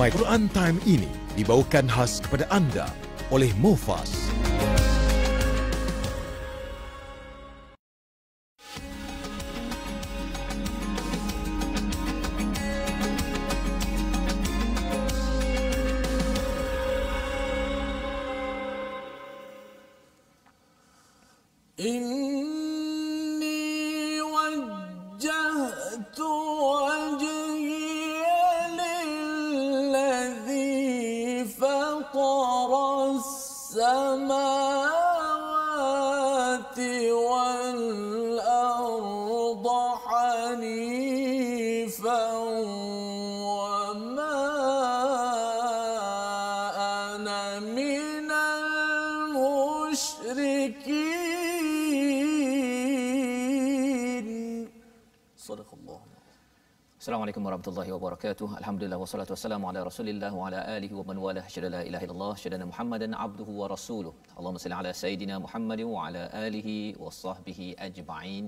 My Quran Time ini dibawakan khas kepada anda oleh Mufas. Assalamualaikum warahmatullahi wabarakatuh. Alhamdulillah wassalatu wassalamu ala Rasulillah wa ala alihi wa man walah. Syada la ilaha illallah, syada Muhammadan abduhu wa rasuluh. Allahumma salli ala sayidina Muhammadin wa ala alihi wa sahbihi ajma'in.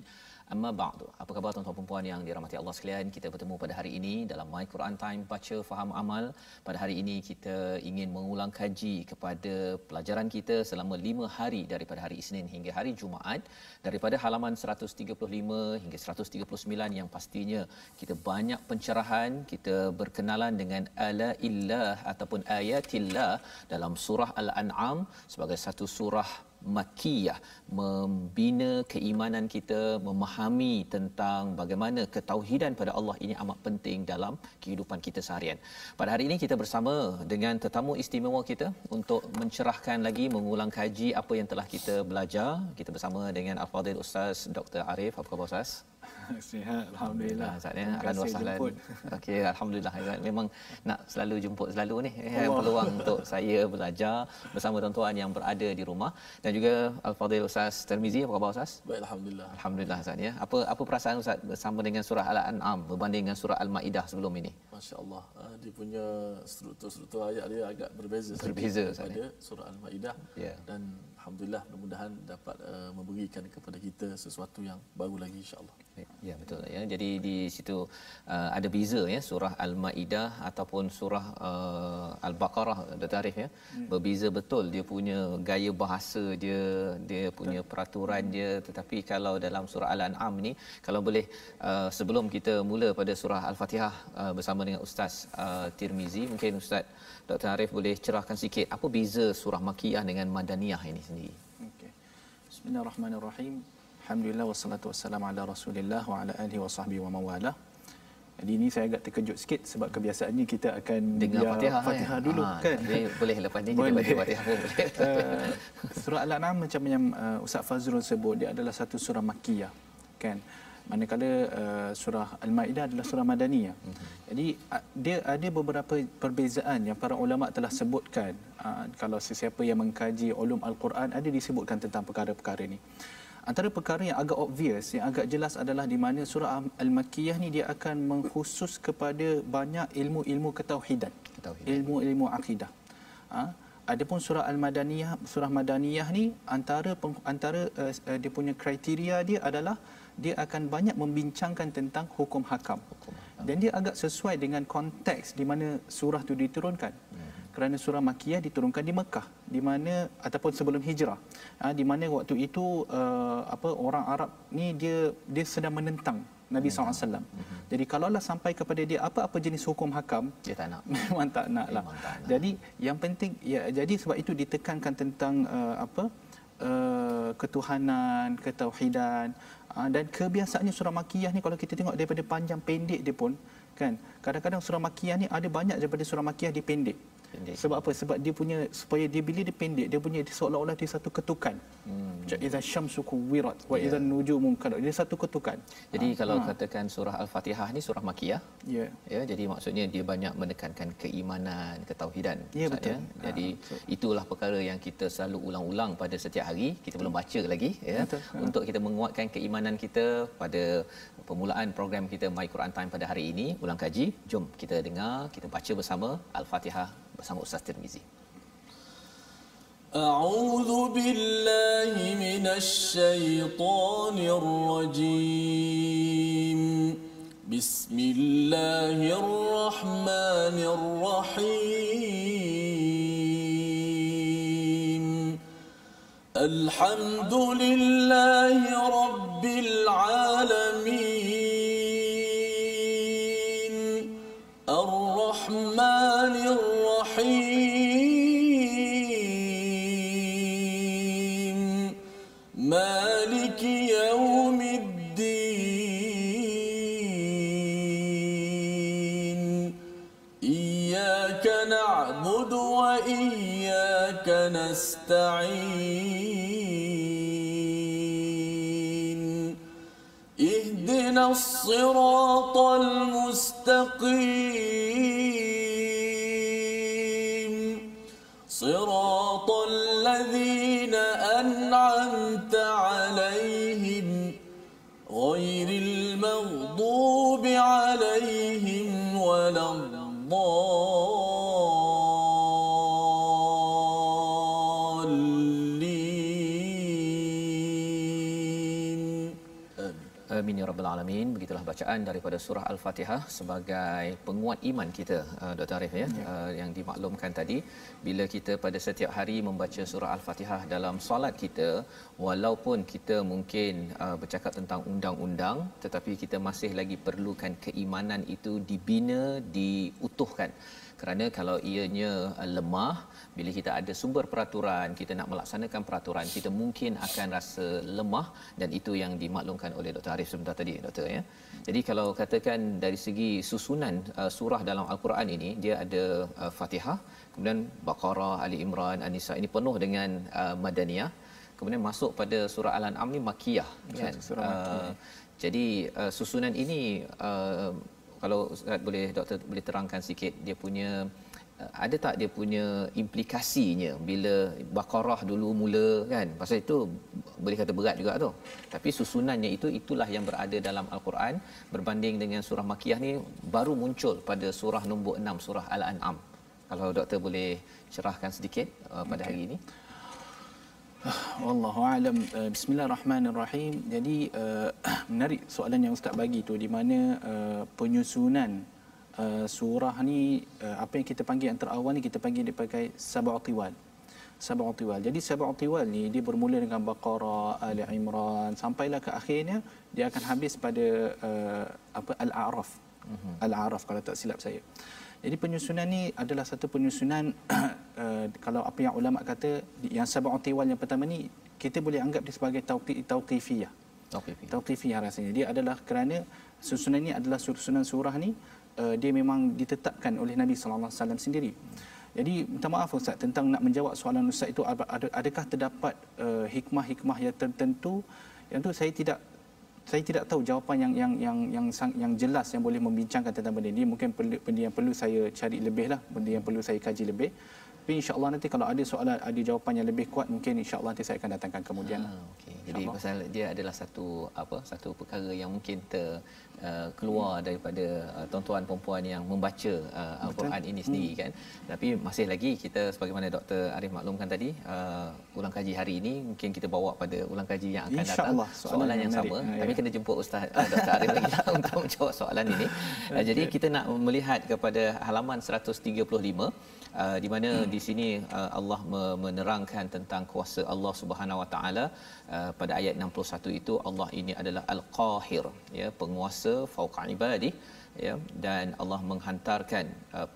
Amma ba'du. Apa khabar tuan-tuan dan puan yang dirahmati Allah sekalian? Kita bertemu pada hari ini dalam My Quran Time baca faham amal. Pada hari ini kita ingin mengulang kaji kepada pelajaran kita selama 5 hari daripada hari Isnin hingga hari Jumaat, daripada halaman 135 hingga 139 yang pastinya kita banyak pencerahan, kita berkenalan dengan ala-illah ataupun ayatillah dalam surah Al-An'am sebagai satu surah Makkiyah, membina keimanan kita, memahami tentang bagaimana ketauhidan pada Allah ini amat penting dalam kehidupan kita seharian. Pada hari ini kita bersama dengan tetamu istimewa kita untuk mencerahkan lagi, mengulang kaji apa yang telah kita belajar. Kita bersama dengan Al-Fadhil Ustaz Dr. Arif. Apa khabar Ustaz? Sihat, alhamdulillah. Ahlan wa sahlan. Okey, alhamdulillah. Memang nak selalu jemput selalu ni peluang untuk saya belajar bersama tuan-tuan yang berada di rumah, dan juga Al-Fadhil Ustaz Tirmizi. Apa khabar Ustaz? Baik, alhamdulillah. Alhamdulillah Ustaz ya. Apa perasaan Ustaz bersama dengan surah Al-An'am berbanding dengan surah Al-Maidah sebelum ini? Masya-Allah, dia punya struktur ayat dia agak berbeza daripada surah Al-Maidah. Yeah. Dan alhamdulillah, mudah-mudahan dapat memberikan kepada kita sesuatu yang baru lagi, insya-Allah. Ya, betul ya. Jadi di situ ada beza ya, surah Al-Maidah ataupun surah Al-Baqarah, Dr. Arif ya. Berbeza betul dia punya gaya bahasa dia punya peraturan dia. Tetapi kalau dalam surah Al-An'am ni, kalau boleh sebelum kita mula pada surah Al-Fatihah bersama dengan Ustaz Tirmizi, mungkin Ustaz Dr. Arif boleh cerahkan sikit apa beza surah Makkiyah dengan Madaniyah ini sendiri. Okey. Bismillahirrahmanirrahim. Alhamdulillah wassalatu wassalamu ala Rasulillah wa ala alihi wa sahbihi wa mawalah. Jadi ini saya agak terkejut sikit sebab kebiasaannya kita akan dengar Fatihah dulu kan. Boleh lepas ni kita baca Fatihah pun boleh. Surah Al-An'am macam yang Ustaz Fazrul sebut, dia adalah satu surah Makkiyah kan. Manakala surah Al-Maidah adalah surah Madaniyah. Jadi dia ada beberapa perbezaan yang para ulama telah sebutkan. Kalau sesiapa yang mengkaji ulum Al-Quran, ada disebutkan tentang perkara-perkara ni. Antara perkara yang agak obvious, yang agak jelas adalah di mana surah Al-Makkiyah ni dia akan mengkhusus kepada banyak ilmu-ilmu ketauhidan. Ilmu-ilmu akidah. Adapun surah Al-Madaniyah, surah Madaniyah ni antara dia punya kriteria dia adalah dia akan banyak membincangkan tentang hukum hakam. Dan dia agak sesuai dengan konteks di mana surah tu diturunkan. Kerana surah Makkiyah diturunkan di Mekah, di mana ataupun sebelum hijrah, di mana waktu itu orang Arab ni dia sedang menentang Nabi SAW. Jadi kalaulah sampai kepada dia apa-apa jenis hukum hakam, dia tak nak. Memang tak nak lah. Jadi yang penting ya, jadi sebab itu ditekankan tentang ketuhanan, ketauhidan. Dan kebiasaannya surah Makkiyah ni kalau kita tengok daripada panjang pendek dia pun kan, kadang-kadang surah Makkiyah ni ada banyak daripada surah Makkiyah dipendek. Sebab apa? Sebab dia punya, supaya dia bila dia pendek, dia punya seolah-olah dia satu ketukan. Idza syamsu kuwirat wa idza nujumu munkadat. Dia satu ketukan. Jadi kalau katakan surah Al-Fatihah ni surah Makkiyah. Ya. Ya, jadi maksudnya dia banyak menekankan keimanan, ketauhidan. Ya, betul. Jadi itulah perkara yang kita selalu ulang-ulang pada setiap hari. Kita belum baca lagi ya. Untuk kita menguatkan keimanan kita pada permulaan program kita My Quran Time pada hari ini, ulang kaji. Jom kita dengar, kita baca bersama Al-Fatihah bersama Ustaz Tirmizi. A'udzu billahi minasy syaithanir rajim. بسم الله الرحمن الرحيم الحمد لله رب العالمين الرحمن الرحيم مالك يوم الدين إياك نعبد وإياك نستعين اهدنا الصراط المستقيم صراط الذين أنعمت عليهم غير المغضوب عليهم ولا الضالين Amin ya rabbal alamin. Begitulah bacaan daripada surah Al-Fatihah sebagai penguat iman kita, Dr. Arif ya. Yang dimaklumkan tadi, bila kita pada setiap hari membaca surah Al-Fatihah dalam solat kita, walaupun kita mungkin bercakap tentang undang-undang, tetapi kita masih lagi perlukan keimanan itu dibina, diutuhkan. Kerana kalau ianya lemah, bila kita ada sumber peraturan, kita nak melaksanakan peraturan, kita mungkin akan rasa lemah, dan itu yang dimaklumkan oleh Dr. Arif sebentar tadi, Doktor ya. Jadi kalau katakan dari segi susunan surah dalam Al-Quran ini, dia ada Fatihah, kemudian Baqarah, Ali Imran, An-Nisa, ini penuh dengan Madaniyah. Kemudian masuk pada surah Al-An'am ni Makkiyah kan. Jadi susunan ini kalau Ustaz boleh, Doktor boleh terangkan sikit dia punya ada tak dia punya implikasinya bila Baqarah dulu mula kan, pasal itu boleh kata berat juga tu, tapi susunannya itulah yang berada dalam Al-Quran, berbanding dengan surah Makkiyah ni baru muncul pada surah nombor 6, surah Al-An'am. Kalau Doktor boleh cerahkan sedikit pada hari ini. Wallahu a'lam. Bismillahirrahmanirrahim. Jadi menarik soalan yang Ustaz bagi tu, di mana penyusunan surah ni, apa yang kita panggil antara awal ni kita panggil dia pakai sab'u tiwal. Sab'u tiwal. Jadi sab'u tiwal ni dia bermula dengan Baqarah, Ali Imran, sampailah ke akhirnya dia akan habis pada Al-A'raf. Al-A'raf kalau tak silap saya. Jadi penyusunan ni adalah satu penyusunan kalau apa yang ulama kata, yang sab'u tiwal yang pertama ni kita boleh anggap dia sebagai tauqifiyah. Tauqifiyah rasanya. Dia adalah kerana susunan ni adalah susunan surah ni dia memang ditetapkan oleh Nabi sallallahu alaihi wasallam sendiri. Jadi minta maaf Ustaz, tentang nak menjawab soalan Ustaz itu, adakah terdapat hikmah-hikmah yang tertentu yang tu saya tidak tahu jawapan yang jelas yang boleh membincangkan tentang benda ini. Mungkin benda yang perlu saya cari lebih lah, benda yang perlu saya kaji lebih. Tapi insya-Allah nanti kalau ada soalan, ada jawapan yang lebih kuat, mungkin insya-Allah nanti saya akan datangkan kemudian. Okey. Jadi pasal dia adalah satu perkara yang mungkin keluar daripada tuan-tuan perempuan yang membaca Al-Quran ini sendiri kan. Tapi masih lagi kita, sebagaimana Dr. Arif maklumkan tadi, ulang kaji hari ini mungkin kita bawa pada ulang kaji yang akan datang soalan yang sama. Kami kena jemput Ustaz Dr. Arif lagi lah untuk menjawab soalan ini. Jadi kita nak melihat kepada halaman 135 di mana di sini Allah menerangkan tentang kuasa Allah Subhanahu Wa Taala. Pada ayat 61 itu Allah ini adalah Al-Qahir, ya, penguasa fauqa ibadi, ya, dan Allah menghantarkan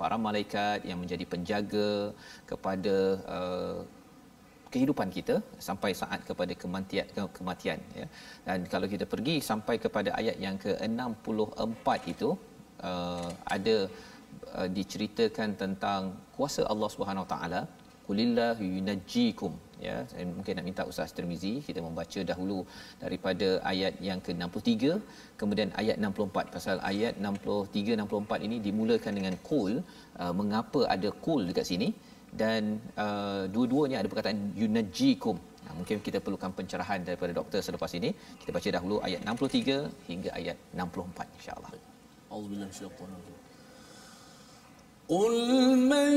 para malaikat yang menjadi penjaga kepada kehidupan kita sampai saat kepada kematian, ya. Dan kalau kita pergi sampai kepada ayat yang ke-64 itu ada diceritakan tentang kuasa Allah Subhanahu Wa Taala. Qulillahu yunajjikum, ya. Saya mungkin nak minta Ustaz Tirmizi kita membaca dahulu daripada ayat yang ke-63 kemudian ayat 64. Pasal ayat 63 64 ini dimulakan dengan qul. Mengapa ada qul dekat sini, dan dua-duanya ada perkataan yunajjikum. Mungkin kita perlukan pencerahan daripada doktor selepas ini. Kita baca dahulu ayat 63 hingga ayat 64 insya-Allah. Auzubillahi minasyaitanir rajim. قل من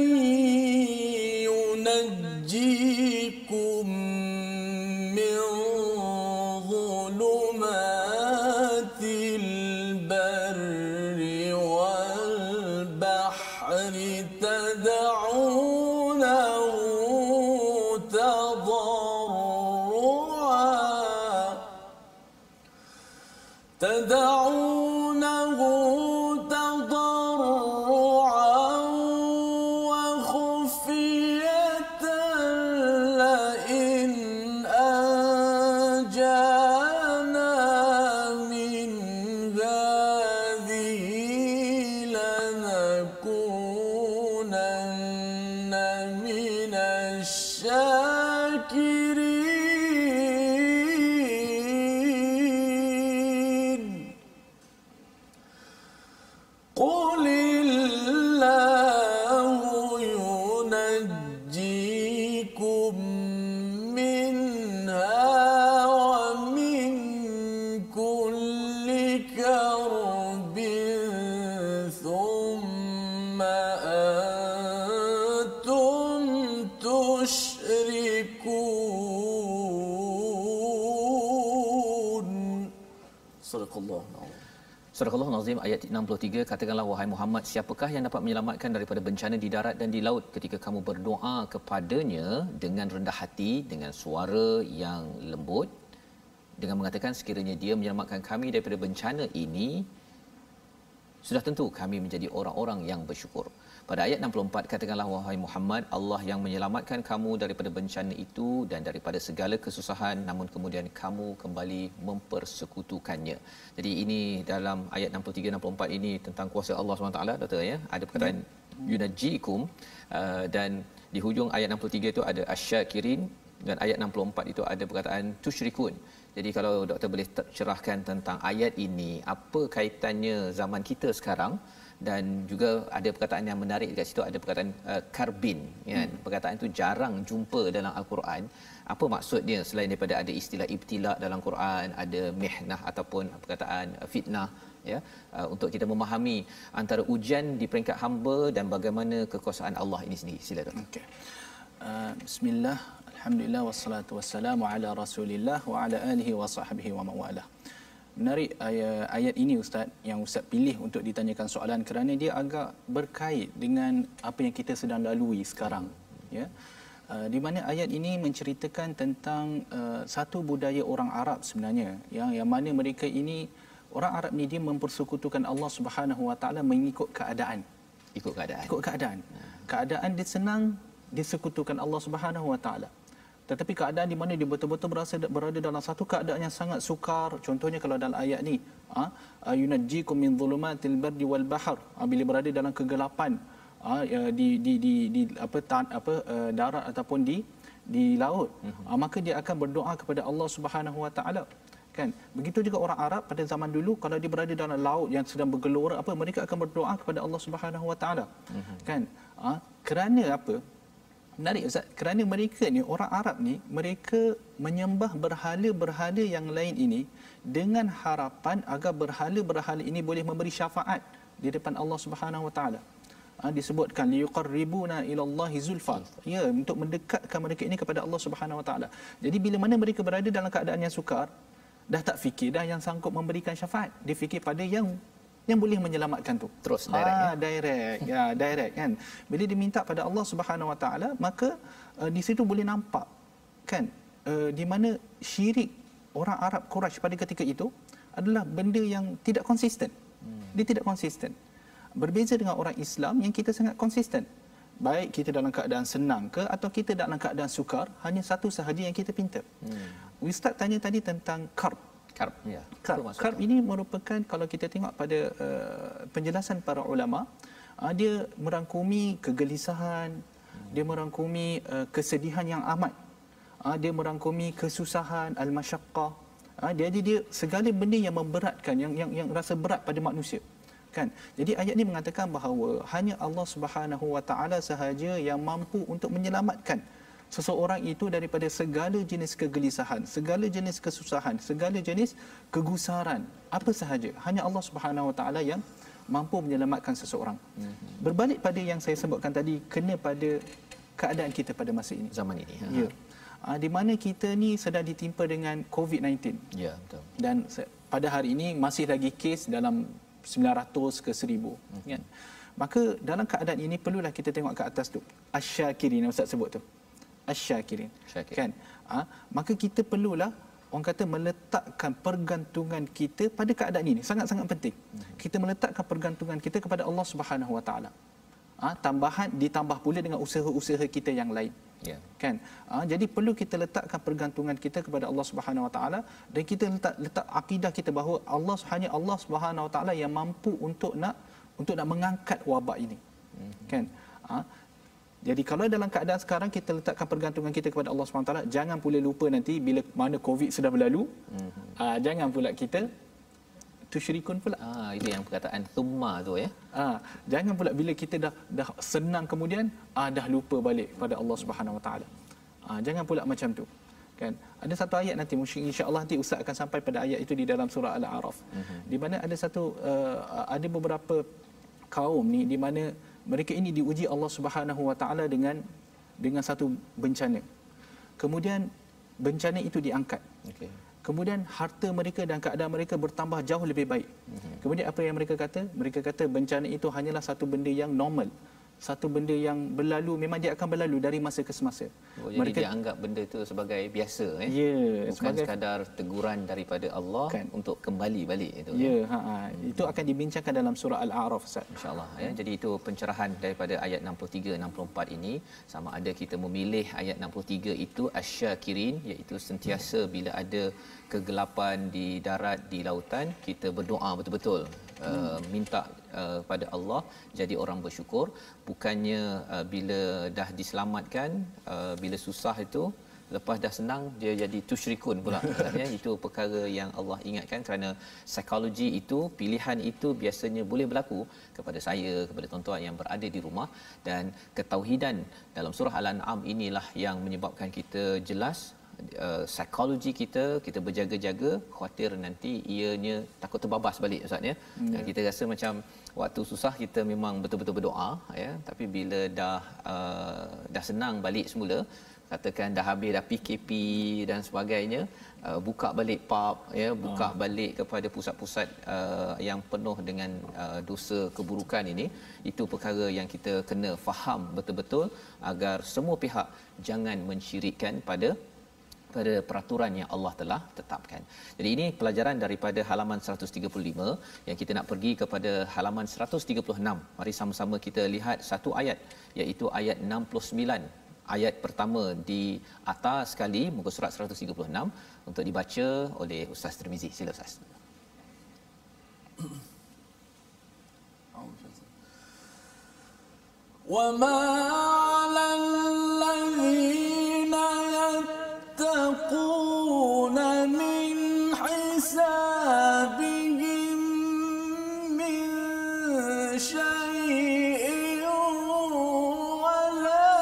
ينجيكم من ظلمات البر البحر تدعونه تضرعا وخفية لئن أنجانا من هذه لنكونن من الشاكرين. قل الله ينجيكم منها ومن كل كرب ثم أنتم تشركون. صدق الله العظيم. Surah Al-Nazim ayat 63, katakanlah wahai Muhammad, siapakah yang dapat menyelamatkan daripada bencana di darat dan di laut ketika kamu berdoa kepadanya dengan rendah hati, dengan suara yang lembut, dengan mengatakan sekiranya dia menyelamatkan kami daripada bencana ini, sudah tentu kami menjadi orang-orang yang bersyukur. Pada ayat 64, katakanlah wahai Muhammad, Allah yang menyelamatkan kamu daripada bencana itu dan daripada segala kesusahan, namun kemudian kamu kembali mempersekutukannya. Jadi ini dalam ayat 63-64 ini tentang kuasa Allah SWT, Doktor, ya. Ada perkataan yunajikum, dan di hujung ayat 63 itu ada asyakirin, dan ayat 64 itu ada perkataan tusyrikun. Jadi kalau Doktor boleh cerahkan tentang ayat ini, apa kaitannya zaman kita sekarang, dan juga ada perkataan yang menarik dekat situ, ada perkataan karbin, kan. Perkataan itu jarang jumpa dalam Al-Quran. Apa maksudnya selain daripada ada istilah ibtila dalam Quran, ada mihnah ataupun perkataan fitnah, ya, untuk kita memahami antara ujian di peringkat hamba dan bagaimana kekuasaan Allah ini sendiri. Sila, Doktor. Okey. Bismillah, alhamdulillah wassalatu wassalamu ala Rasulillah wa ala alihi wa sahbihi wa mawalah. Menarik ayat ini Ustaz, yang Ustaz pilih untuk ditanyakan soalan kerana dia agak berkait dengan apa yang kita sedang lalui sekarang, ya. Di mana ayat ini menceritakan tentang satu budaya orang Arab sebenarnya, yang mana mereka ini, orang Arab ni dia mempersekutukan Allah Subhanahu Wa Taala mengikut keadaan. Ikut keadaan. Keadaan dia senang, dia sekutukan Allah Subhanahu Wa Taala. Tetapi keadaan di mana dia betul-betul berada dalam satu keadaan yang sangat sukar, contohnya kalau dalam ayat ni, yunajjikum min dhulumatil barri wal bahr, bila berada dalam kegelapan di darat ataupun di laut, maka dia akan berdoa kepada Allah Subhanahu Wa Taala, kan. Begitu juga orang Arab pada zaman dulu, kalau dia berada dalam laut yang sedang bergelora, mereka akan berdoa kepada Allah Subhanahu Wa Taala, kan. Kerana apa? Menarik Ustaz, kerana mereka ni, orang Arab ni, mereka menyembah berhala-berhala yang lain ini dengan harapan agar berhala-berhala ini boleh memberi syafaat di depan Allah Subhanahu Wa Taala. Disebutkan liqarribuna ila Allahi zulfa, ya, untuk mendekatkan mereka ini kepada Allah Subhanahu Wa Taala. Jadi bila mana mereka berada dalam keadaan yang sukar, dah tak fikir dah yang sanggup memberikan syafaat, dia fikir pada yang boleh menyelamatkan tu. Terus direct kan. Bila diminta pada Allah Subhanahu Wa Taala, maka di situ boleh nampak, kan, di mana syirik orang Arab Quraisy pada ketika itu adalah benda yang tidak konsisten. Dia tidak konsisten. Berbeza dengan orang Islam yang kita sangat konsisten. Baik kita dalam keadaan senang ke atau kita dalam keadaan sukar, hanya satu sahaja yang kita pinta. Ustaz tanya tadi tentang karb. Karb ini merupakan, kalau kita tengok pada penjelasan para ulama, dia merangkumi kegelisahan, dia merangkumi kesedihan yang amat, dia merangkumi kesusahan, al-masyaqqah, dia segala benda yang memberatkan, yang rasa berat pada manusia, kan. Jadi ayat ini mengatakan bahawa hanya Allah Subhanahu Wa Taala sahaja yang mampu untuk menyelamatkan seseorang itu daripada segala jenis kegelisahan, segala jenis kesusahan, segala jenis kegusaran, apa sahaja. Hanya Allah Subhanahu Wa Taala yang mampu menyelamatkan seseorang. Berbalik pada yang saya sebutkan tadi, kena pada keadaan kita pada masa ini, zaman ini, ya. Di mana kita ni sedang ditimpa dengan COVID-19. Ya, betul. Dan pada hari ini masih lagi kes dalam 900 ke 1000, kan. Maka dalam keadaan ini perlulah kita tengok ke atas tu. Asy-syakirin yang Ustaz sebut tu. Asy-syakirin. Kan? Maka kita perlulah orang kata meletakkan pergantungan kita pada keadaan ini. Sangat-sangat penting. Kita meletakkan pergantungan kita kepada Allah Subhanahu Wa Taala. Tambahan ditambah pula dengan usaha-usaha kita yang lain. Ya. Kan? Jadi perlu kita letakkan pergantungan kita kepada Allah Subhanahu Wa Taala dan kita letak akidah kita bahawa hanya Allah Subhanahu Wa Taala yang mampu untuk nak mengangkat wabak ini. Kan? Jadi kalau dalam keadaan sekarang kita letakkan pergantungan kita kepada Allah Subhanahu Wa Taala, jangan pula lupa nanti bila mana Covid sudah berlalu, jangan pula kita tusyrikun pula. Itu yang perkataan thumma tu ya. Jangan pula bila kita dah senang kemudian dah lupa balik pada Allah Subhanahu Wa Taala. Jangan pula macam tu. Kan? Ada satu ayat nanti insya-Allah nanti Ustaz akan sampai pada ayat itu di dalam surah Al-A'raf. Di mana ada beberapa kaum ni di mana mereka ini diuji Allah Subhanahu Wa Taala dengan satu bencana. Kemudian bencana itu diangkat. Kemudian harta mereka dan keadaan mereka bertambah jauh lebih baik. Kemudian apa yang mereka kata? Mereka kata bencana itu hanyalah satu benda yang normal. Satu benda yang berlalu, memang dia akan berlalu dari masa ke semasa. Jadi dia anggap benda itu sebagai biasa. Bukan sekadar teguran daripada Allah untuk kembali balik itu. Itu akan dibincangkan dalam surah Al-A'raf, Ustaz. InsyaAllah. Jadi itu pencerahan daripada ayat 63-64 ini. Sama ada kita memilih ayat 63 itu asy-syakirin, iaitu sentiasa bila ada kegelapan di darat, di lautan, kita berdoa betul-betul. Minta pada Allah jadi orang bersyukur, bukannya bila dah diselamatkan, bila susah itu lepas dah senang dia jadi tusyrikun pula. Itu perkara yang Allah ingatkan, kerana psikologi itu, pilihan itu biasanya boleh berlaku kepada saya, kepada tuan-tuan yang berada di rumah. Dan ketauhidan dalam surah Al-An'am inilah yang menyebabkan kita jelas psikologi kita berjaga-jaga, khawatir nanti ianya takut terbabas balik, Ustaz ya. Dan kita rasa macam waktu susah kita memang betul-betul berdoa ya, tapi bila dah senang balik semula, katakan dah habis dah PKP dan sebagainya, buka balik pub ya, buka balik kepada pusat-pusat yang penuh dengan dosa keburukan ini, itu perkara yang kita kena faham betul-betul agar semua pihak jangan mensyirikkan pada peraturan yang Allah telah tetapkan. Jadi ini pelajaran daripada halaman 135 yang kita nak pergi kepada halaman 136. Mari sama-sama kita lihat satu ayat, iaitu ayat 69. Ayat pertama di atas sekali muka surat 136 untuk dibaca oleh Ustaz Tirmizi. Sila Ustaz. Wa ma 'alal ladzina yattaquna min hisabihim min syai'in walakin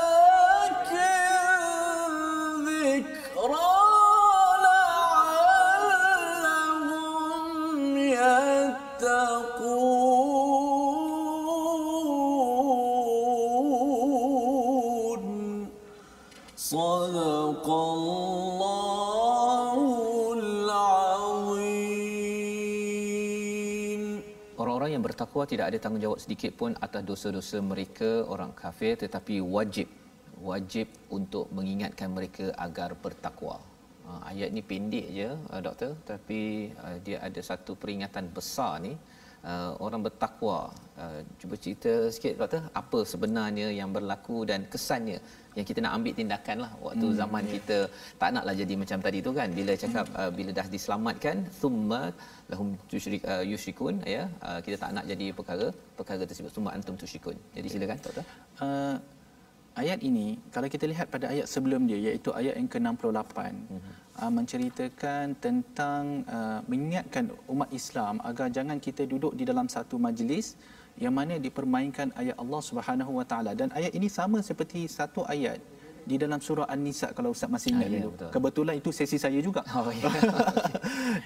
dhikra la'allahum yattaqun. Orang-orang yang bertakwa tidak ada tanggungjawab sedikit pun atas dosa-dosa mereka, orang kafir, tetapi wajib untuk mengingatkan mereka agar bertakwa. Ayat ni pendek je doktor, tapi dia ada satu peringatan besar ni. Orang bertakwa, cuba cerita sikit doktor, apa sebenarnya yang berlaku dan kesannya yang kita nak ambil tindakan lah waktu zaman kita tak naklah jadi macam tadi tu kan, bila cakap bila dah diselamatkan thumma lahum yusyrikun ya, kita tak nak jadi perkara tersebut, thumma antum tusyrikun. Jadi silakan doktor. Ayat ini kalau kita lihat pada ayat sebelum dia, iaitu ayat yang ke-68, menceritakan tentang mengingatkan umat Islam agar jangan kita duduk di dalam satu majlis yang mana dipermainkan ayat Allah Subhanahu Wa Taala. Dan ayat ini sama seperti satu ayat di dalam surah An-Nisa, kalau Ustaz masih ingat dulu. Betul. Kebetulan itu sesi saya juga.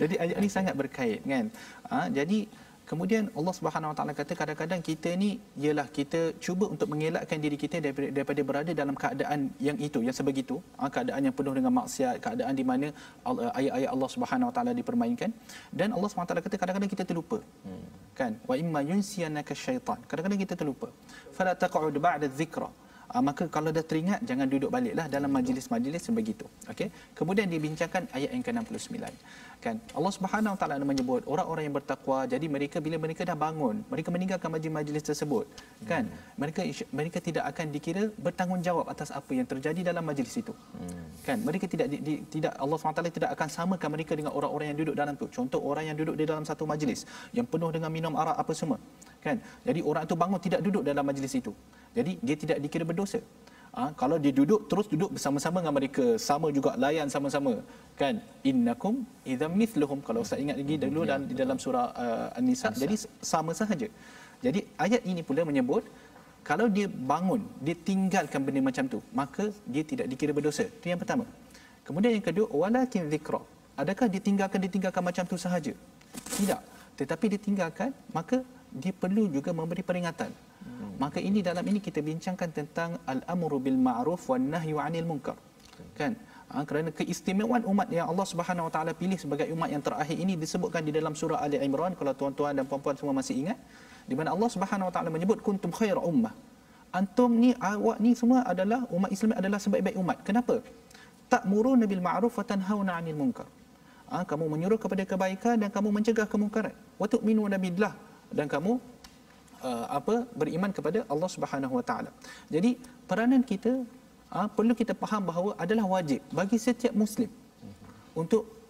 Jadi ayat ini sangat berkait kan. Jadi kemudian Allah Subhanahu Wa Taala kata kadang-kadang kita ni ialah kita cuba untuk mengelakkan diri kita daripada berada dalam keadaan yang itu, yang sebegitu, keadaan yang penuh dengan maksiat, keadaan di mana ayat-ayat Allah Subhanahu Wa Taala dipermainkan. Dan Allah Subhanahu Wa Taala kata kadang-kadang kita terlupa. kan, wa imma yunsiyannaka syaitan, kadang-kadang kita terlupa, fala taq'ud ba'da dzikra, maka kalau dah teringat jangan duduk baliklah dalam majlis-majlis begitu. Okey, kemudian dibincangkan ayat yang ke-69, kan, Allah Subhanahu Wa Taala menyebut orang-orang yang bertakwa, jadi mereka bila mereka dah bangun, mereka meninggalkan majlis-majlis tersebut, kan, mereka tidak akan dikira bertanggungjawab atas apa yang terjadi dalam majlis itu, kan, mereka tidak Allah Subhanahu Wa Taala tidak akan samakan mereka dengan orang-orang yang duduk dalam tu. Contoh, orang yang duduk di dalam satu majlis yang penuh dengan minum arak apa semua, kan, jadi orang itu bangun tidak duduk dalam majlis itu, jadi dia tidak dikira berdosa. Kalau dia duduk, terus duduk bersama-sama dengan mereka, sama juga layan sama-sama, kan, innakum idzam mithluhum, kalau Ustaz ingat lagi dulu di dalam surah An-Nisa, jadi sama sahaja. Jadi ayat ini pula menyebut kalau dia bangun, dia tinggalkan benda macam tu, maka dia tidak dikira berdosa. Itu yang pertama. Kemudian yang kedua, walakin zikra, adakah ditinggalkan macam tu sahaja? Tidak. Tetapi ditinggalkan, maka dia perlu juga memberi peringatan. Maka ini dalam ini kita bincangkan tentang al-amru bil ma'ruf wan nahyu 'anil munkar. Kan? Kerana keistimewaan umat yang Allah Subhanahu Wa Taala pilih sebagai umat yang terakhir ini disebutkan di dalam surah Ali Imran, kalau tuan-tuan dan puan-puan semua masih ingat, di mana Allah Subhanahu Wa Taala menyebut kuntum khaira ummah. Antum ni, awak ni semua adalah umat Islam, adalah sebaik-baik umat. Kenapa? Ta'muruna bil ma'ruf wa tanhauna 'anil munkar. Kamu menyuruh kepada kebaikan dan kamu mencegah kemungkaran. Wa tu'minuna billah, dan kamu beriman kepada Allah Subhanahu Wa Taala. Jadi peranan kita perlu kita faham bahawa adalah wajib bagi setiap muslim untuk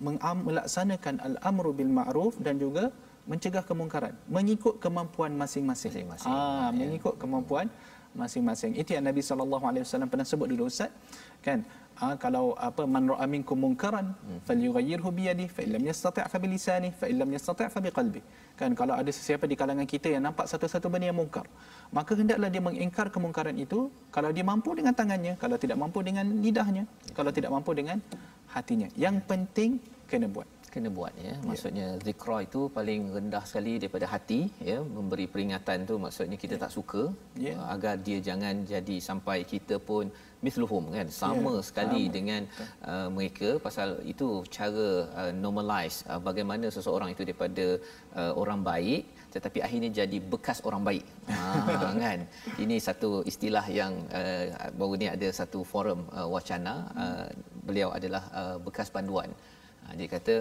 melaksanakan al-amru bil ma'ruf dan juga mencegah kemungkaran mengikut kemampuan masing-masing. Mengikut kemampuan masing-masing. Itu yang Nabi SAW pernah sebut dulu, Ustaz, kan, kalau man ra'a minkum munkaran falyughayyirhu bi yadihi fa illam yastati' fa bi lisanihi fa illam yastati' fa bi qalbihi. Kan, kalau ada sesiapa di kalangan kita yang nampak satu-satu benda yang mungkar, maka hendaklah dia mengingkar kemungkaran itu, kalau dia mampu dengan tangannya, kalau tidak mampu dengan lidahnya, kalau tidak mampu dengan hatinya. Yang penting kena buat ya. Maksudnya zikra itu paling rendah sekali daripada hati ya, memberi peringatan tu maksudnya kita tak suka, agar dia jangan jadi sampai kita pun mithluhum, kan, sama sekali dengan mereka. Pasal itu cara normalize bagaimana seseorang itu daripada orang baik tetapi akhirnya jadi bekas orang baik. Kan, ini satu istilah yang baru ni ada satu forum wacana, beliau adalah bekas panduan. Dia kata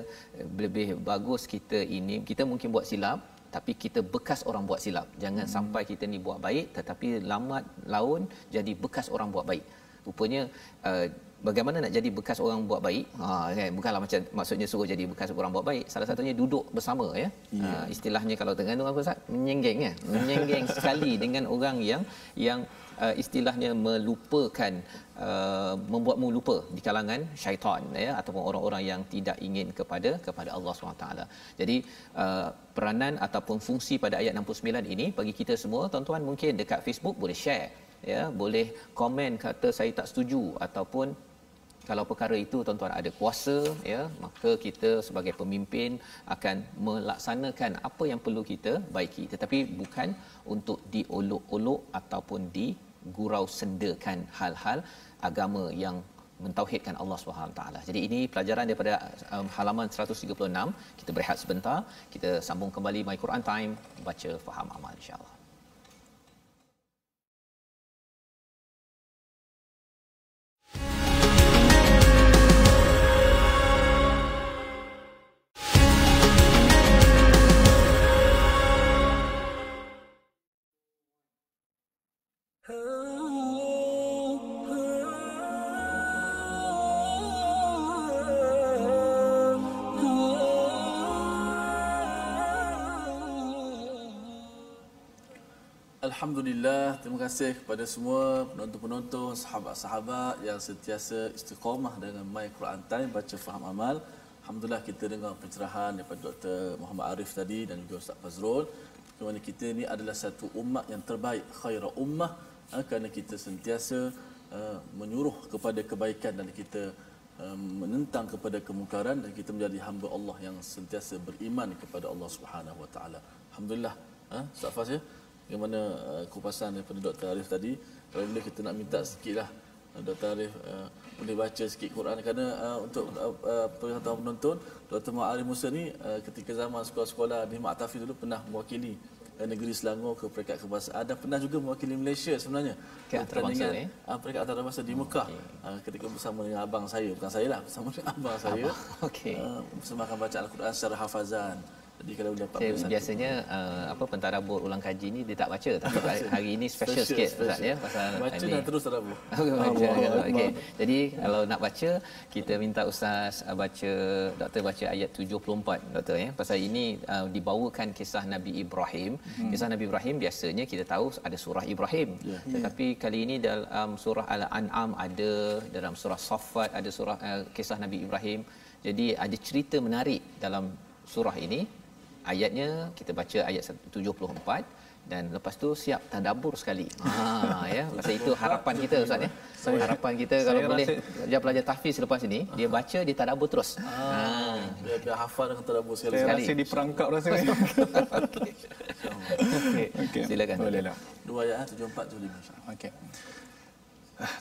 lebih bagus kita mungkin buat silap, tapi kita bekas orang buat silap. Jangan sampai kita ni buat baik tetapi lambat laun jadi bekas orang buat baik. Rupanya bagaimana nak jadi bekas orang buat baik? Kan, bukanlah macam maksudnya suruh jadi bekas orang buat baik. Salah satunya duduk bersama ya. Istilahnya kalau Terengganu apa Ustaz? Menyenggeng ya. Menyenggeng sekali dengan orang yang istilahnya melupakan, membuatmu lupa di kalangan syaitan ya, ataupun orang-orang yang tidak ingin kepada Allah SWT. Jadi peranan ataupun fungsi pada ayat 69 ini bagi kita semua, tuan-tuan mungkin dekat Facebook boleh share ya, boleh komen kata saya tak setuju, ataupun kalau perkara itu tuan-tuan ada kuasa ya, maka kita sebagai pemimpin akan melaksanakan apa yang perlu kita baiki, tetapi bukan untuk diolok-olok ataupun digurau sendakan hal-hal agama yang mentauhidkan Allah Subhanahu taala. Jadi ini pelajaran daripada halaman 136. Kita berehat sebentar, kita sambung kembali My Quran Time, baca faham amal insya-Allah. Alhamdulillah, terima kasih kepada semua penonton-penonton, sahabat-sahabat yang sentiasa istiqamah dengan My Quran Time, baca faham amal. Alhamdulillah kita dengar pencerahan daripada Dr. Muhammad Arif tadi dan juga Ustaz Fazrul. Kerana kita ni adalah satu umat yang terbaik, khaira ummah, kerana kita sentiasa menyuruh kepada kebaikan dan kita menentang kepada kemungkaran, dan kita menjadi hamba Allah yang sentiasa beriman kepada Allah Subhanahu Wa Taala. Alhamdulillah. Ustaz Faz ya, bagaimana kupasan daripada Dr. Arif tadi. Kalau kita nak minta sikitlah Dr. Arif boleh baca sikit Quran kerana untuk penonton penonton Dr. Ma'arif Musa ni ketika zaman sekolah-sekolah di Mak Tafiz dulu pernah mewakili negeri Selangor ke peringkat kebangsaan dan pernah juga mewakili Malaysia sebenarnya ke antarabangsa peringkat antarabangsa di Mekah ketika bersama dengan abang saya, bukan saya lah, bersama dengan abang saya bersamakan bacaan Al-Quran secara hafazan. Jadi kalau dapat biasanya pentadabur ulang kaji ni dia tak baca, tapi hari ini special sikit Ustaz ya, pasal baca dan terus tadabbur. Okey. Jadi kalau nak baca, kita minta Ustaz baca, doktor baca ayat 74 doktor ya. Pasal ini dibawakan kisah Nabi Ibrahim. Kisah Nabi Ibrahim biasanya kita tahu ada surah Ibrahim. Tetapi kali ini dalam surah Al-An'am ada, dalam surah Saffat ada surah kisah Nabi Ibrahim. Jadi ada cerita menarik dalam surah ini. Ayatnya kita baca ayat 74 dan lepas tu siap tadabbur sekali. Ya, pasal itu harapan kita Ustaz ya. Harapan kita kalau boleh pelajar tahfiz selepas ini dia baca, dia tadabbur terus. Biar hafal dengan tadabbur sekali. Saya rasa diperangkap rasanya. Okey. Silakan. Bolehlah. Dua ayat 74 tu 5 insya-Allah. Okey.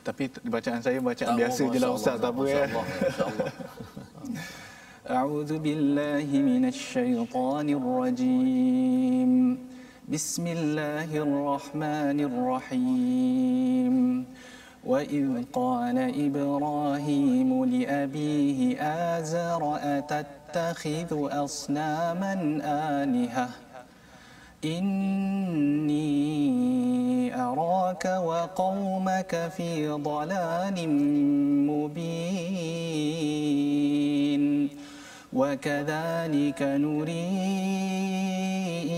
Tapi bacaan saya bacaan biasa je lah Ustaz, tak apa ya. Insya-Allah. أعوذ بالله من الشيطان الرجيم بسم الله الرحمن الرحيم وإذ قال إبراهيم لأبيه آزر أتتخذ أصناما آلهة إني أراك وقومك في ضلال مبين وكذلك نري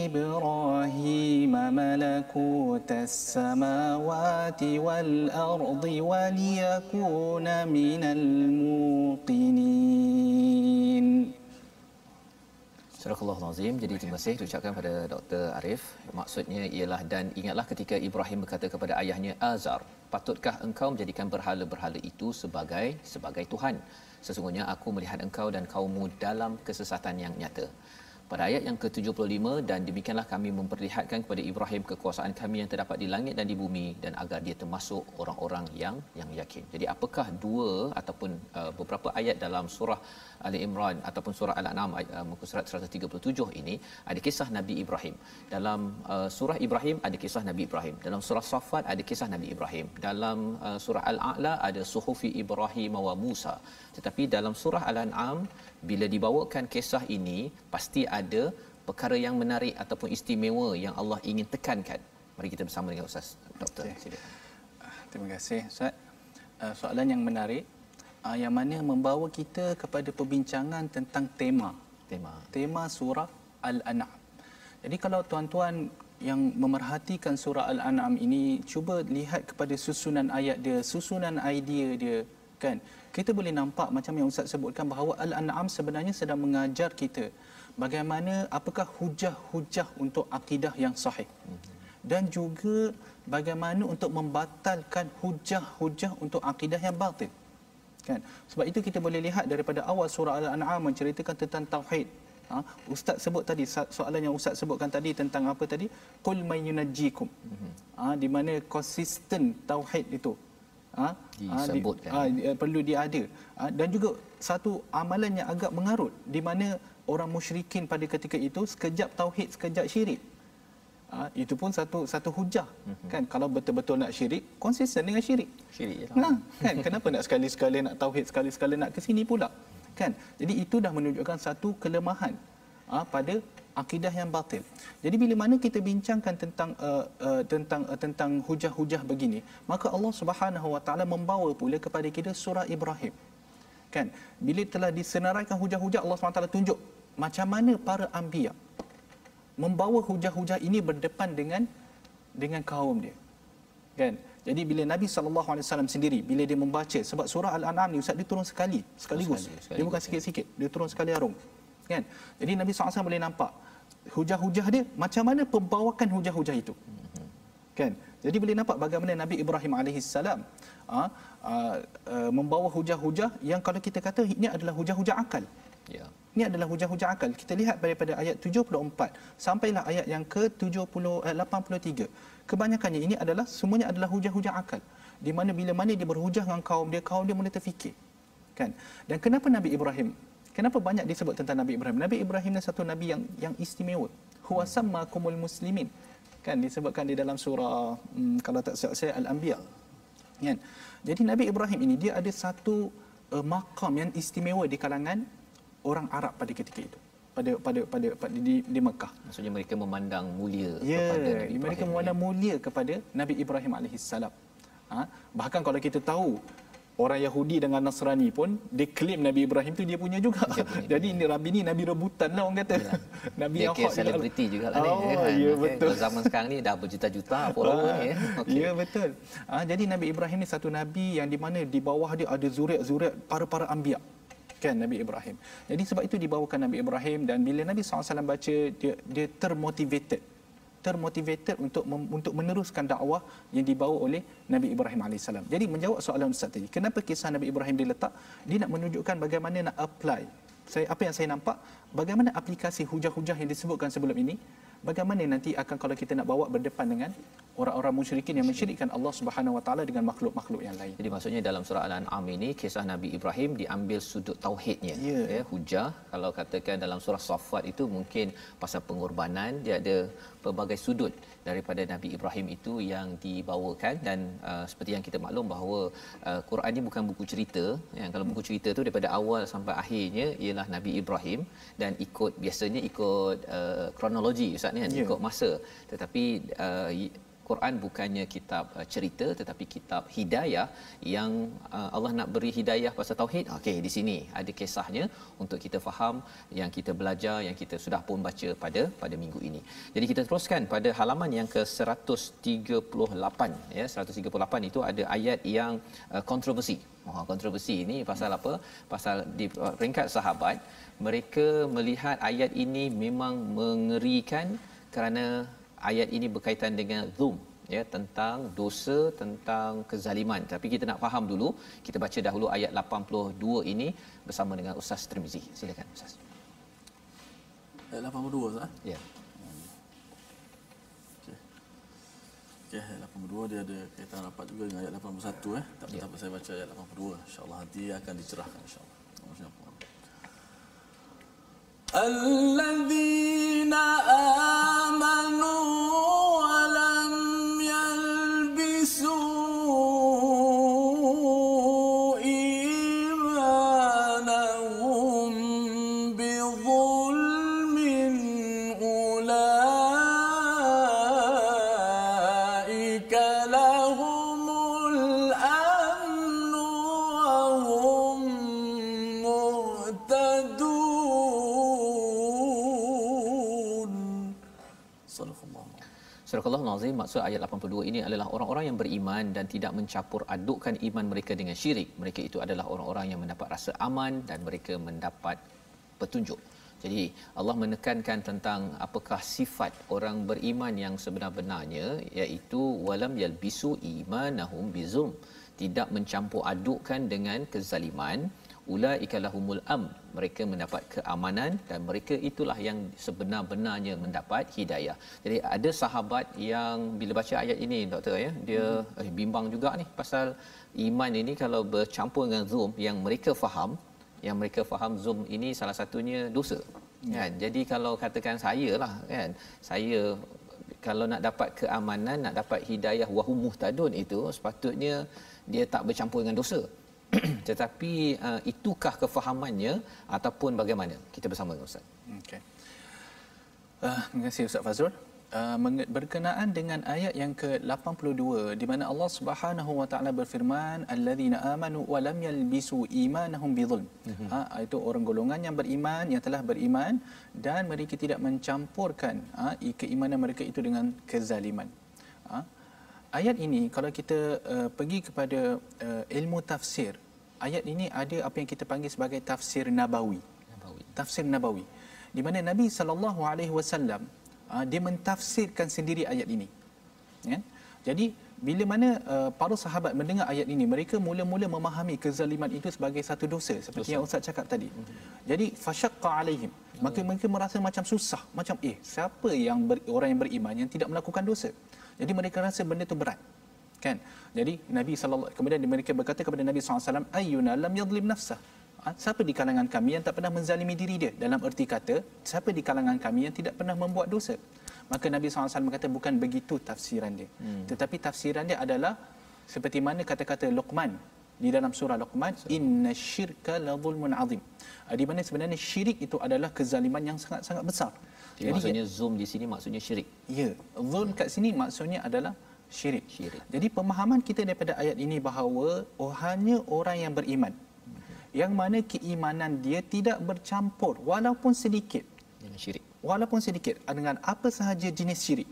إبراهيم ملكوت السماوات والأرض وليكون من الموقنين. Surah Al-Azim. Jadi terima kasih diucapkan pada Dr. Arif. Maksudnya ialah, dan ingatlah ketika Ibrahim berkata kepada ayahnya Azar, patutkah engkau menjadikan berhala-berhala itu sebagai Tuhan? Sesungguhnya aku melihat engkau dan kaummu dalam kesesatan yang nyata. Pada ayat yang ke-75, dan demikianlah kami memperlihatkan kepada Ibrahim kekuasaan kami yang terdapat di langit dan di bumi, dan agar dia termasuk orang-orang yang yakin. Jadi apakah dua ataupun beberapa ayat dalam surah Ali Imran ataupun surah Al-An'am muka surat 137 ini ada kisah Nabi Ibrahim. Dalam surah Ibrahim ada kisah Nabi Ibrahim. Dalam surah Saffat ada kisah Nabi Ibrahim. Dalam surah Al-A'la ada suhufi Ibrahim wa Musa. Tetapi dalam surah Al-An'am bila dibawakan kisah ini pasti ada perkara yang menarik ataupun istimewa yang Allah ingin tekankan. Mari kita bersama dengan Ustaz Doktor. Silakan. Terima kasih Ustaz. Soalan yang menarik yang mana membawa kita kepada perbincangan tentang tema surah Al-An'am. Jadi kalau tuan-tuan yang memerhatikan surah Al-An'am ini, cuba lihat kepada susunan ayat dia, susunan idea dia, kan? Kita boleh nampak macam yang Ustaz sebutkan bahawa Al-An'am sebenarnya sedang mengajar kita bagaimana, apakah hujah-hujah untuk akidah yang sahih, dan juga bagaimana untuk membatalkan hujah-hujah untuk akidah yang batil, kan? Sebab itu kita boleh lihat daripada awal surah Al-An'am menceritakan tentang tauhid. Ustaz sebut tadi, soalan yang Ustaz sebutkan tadi tentang apa tadi, qul may yunajjikum, di mana konsisten tauhid itu disebutkan, perlu dia ada, dan juga satu amalan yang agak mengarut di mana orang musyrikin pada ketika itu sekejap tauhid sekejap syirik. Itu pun satu hujah, kan? Kalau betul-betul nak syirik, konsisten dengan syirik jelah. Kan? Kenapa nak sekali-sekala nak tauhid, sekali-sekala nak ke sini pula, kan? Jadi itu dah menunjukkan satu kelemahan pada akidah yang batil. Jadi bila mana kita bincangkan tentang hujah-hujah begini, maka Allah Subhanahu Wa Taala membawa pula kepada kita surah Ibrahim, kan? Bila telah disenaraikan hujah-hujah, Allah Subhanahu Wa Taala tunjuk macam mana para anbiya membawa hujah-hujah ini berdepan dengan kaum dia, kan? Jadi bila Nabi SAW sendiri bila dia membaca, sebab surah Al-An'am ni Ustaz dia turun sekaligus. Dia bukan sikit-sikit, dia turun sekali arung, kan? Jadi Nabi SAW boleh nampak hujah-hujah dia, macam mana pembawakan hujah-hujah itu, kan? Jadi boleh nampak bagaimana Nabi Ibrahim AS membawa hujah-hujah yang kalau kita kata ini adalah hujah-hujah akal, Ini adalah hujah-hujah akal. Kita lihat daripada ayat 74 sampailah ayat yang ke-83. Kebanyakannya ini adalah semuanya adalah hujah-hujah akal. Di mana bila mana dia berhujah dengan kaum dia mula terfikir. Kan? Dan kenapa Nabi Ibrahim? Kenapa banyak disebut tentang Nabi Ibrahim? Nabi Ibrahim adalah satu nabi yang istimewa. Huwa sammakumul muslimin. Kan disebutkan di dalam surah kalau tak silap saya Al-Anbiya. Kan? Jadi Nabi Ibrahim ini dia ada satu maqam yang istimewa di kalangan orang Arab pada ketika itu. Pada di Mekah. Maksudnya mereka memandang mulia kepada Nabi Ibrahim. Mereka memandang mulia kepada Nabi Ibrahim alaihissalam. Bahkan kalau kita tahu orang Yahudi dengan Nasrani pun dia claim Nabi Ibrahim tu dia punya juga. Jadi ini Nabi ni Nabi rebutan lah orang kata. Nabi dia yang hot selebriti juga lah ni. Ya betul. Kalau zaman sekarang ni dah berjuta-juta follower ya. Ya betul. Jadi Nabi Ibrahim ni satu nabi yang di mana di bawah dia ada zuriat-zuriat para anbiya. Kan Nabi Ibrahim. Jadi sebab itu dibawakan Nabi Ibrahim dan bila Nabi SAW baca dia termotivated untuk meneruskan dakwah yang dibawa oleh Nabi Ibrahim AS. Jadi menjawab soalan Ustaz tadi, kenapa kisah Nabi Ibrahim diletak? Dia nak menunjukkan bagaimana nak apply. Apa yang saya nampak, bagaimana aplikasi hujah-hujah yang disebutkan sebelum ini, bagaimana nanti akan kalau kita nak bawa berdepan dengan orang-orang musyrikin yang mensyirikkan Allah Subhanahu Wa Taala dengan makhluk-makhluk yang lain. Jadi maksudnya dalam surah Al-An'am ini kisah Nabi Ibrahim diambil sudut tauhidnya. Ya, hujah. Kalau katakan dalam surah Saffat itu mungkin pasal pengorbanan, dia ada pelbagai sudut daripada Nabi Ibrahim itu yang dibawakan dan seperti yang kita maklum bahawa Quran ini bukan buku cerita. Ya, kalau buku cerita tu daripada awal sampai akhirnya ialah Nabi Ibrahim dan biasanya ikut kronologi Ustaz ni kan, ikut masa. Tetapi Quran bukannya kitab cerita tetapi kitab hidayah yang Allah nak beri hidayah pasal tauhid. Okey, di sini ada kisahnya untuk kita faham yang kita belajar, yang kita sudah pun baca pada minggu ini. Jadi kita teruskan pada halaman yang ke-138 ya. 138 itu ada ayat yang kontroversi. Kontroversi ini pasal apa? Pasal di peringkat sahabat mereka melihat ayat ini memang mengerikan kerana ayat ini berkaitan dengan zulm ya, tentang dosa, tentang kezaliman. Tapi kita nak faham dulu, kita baca dahulu ayat 82 ini bersama dengan Ustaz Tirmizi. Silakan Ustaz. Ayat 82 Ustaz? Ya. Okey, ayat 82 dia ada kaitan rapat juga dengan ayat 81 Tak apa saya baca ayat 82. Insya-Allah nanti akan dicerahkan insya-Allah. الذين آمنوا ولم يلبسوا إيمانهم بظلم أولئك لهم الأمن وهم مهتدون. Surah Al-Azim, maksud ayat 82 ini adalah orang-orang yang beriman dan tidak mencampur adukkan iman mereka dengan syirik. Mereka itu adalah orang-orang yang mendapat rasa aman dan mereka mendapat petunjuk. Jadi Allah menekankan tentang apakah sifat orang beriman yang sebenar-benarnya, iaitu walam yalbisu imanahum bizulm, tidak mencampur adukkan dengan kezaliman. Ulaika lahumul amn, mereka mendapat keamanan dan mereka itulah yang sebenar-benarnya mendapat hidayah. Jadi ada sahabat yang bila baca ayat ini doktor ya, dia bimbang juga ni pasal iman ini kalau bercampur dengan zulm. Yang mereka faham zulm ini salah satunya dosa. Kan? Jadi kalau katakan saya lah kan, saya kalau nak dapat keamanan, nak dapat hidayah wahum muhtadun, itu sepatutnya dia tak bercampur dengan dosa. Tetapi itukah kefahamannya ataupun bagaimana? Kita bersama dengan Ustaz. Okey. Terima kasih Ustaz Fazrul. Berkenaan dengan ayat yang ke-82 di mana Allah Subhanahu wa taala berfirman alladzina amanu wa lam yalbisu imanahum bizulm. Itu orang golongan yang beriman, yang telah beriman dan mereka tidak mencampurkan keimanan mereka itu dengan kezaliman. Ayat ini kalau kita pergi kepada ilmu tafsir, ayat ini ada apa yang kita panggil sebagai tafsir nabawi. Tafsir nabawi. Di mana Nabi sallallahu alaihi wasallam dia mentafsirkan sendiri ayat ini. Ya? Jadi bila mana para sahabat mendengar ayat ini, mereka mula-mula memahami kezaliman itu sebagai satu dosa seperti yang Ustaz cakap tadi. Jadi fasyaqqa alaihim, maka mereka merasa macam susah, macam siapa yang orang yang beriman yang tidak melakukan dosa. Jadi mereka rasa benda itu berat. Kan? Jadi Nabi kemudian mereka berkata kepada Nabi SAW, ayyuna lam yadhlim nafsah. Siapa di kalangan kami yang tak pernah menzalimi diri dia? Dalam erti kata, siapa di kalangan kami yang tidak pernah membuat dosa? Maka Nabi SAW berkata bukan begitu tafsiran dia. Tetapi tafsiran dia adalah seperti mana kata-kata Luqman di dalam surah Luqman, inna syirka la zulmun azim. Di mana sebenarnya syirik itu adalah kezaliman yang sangat-sangat besar. Jadi maksudnya zoom di sini maksudnya syirik. Ya, zulm kat sini maksudnya adalah syirik. Jadi pemahaman kita daripada ayat ini bahawa hanya orang yang beriman yang mana keimanan dia tidak bercampur walaupun sedikit dengan syirik. Walaupun sedikit dengan apa sahaja jenis syirik.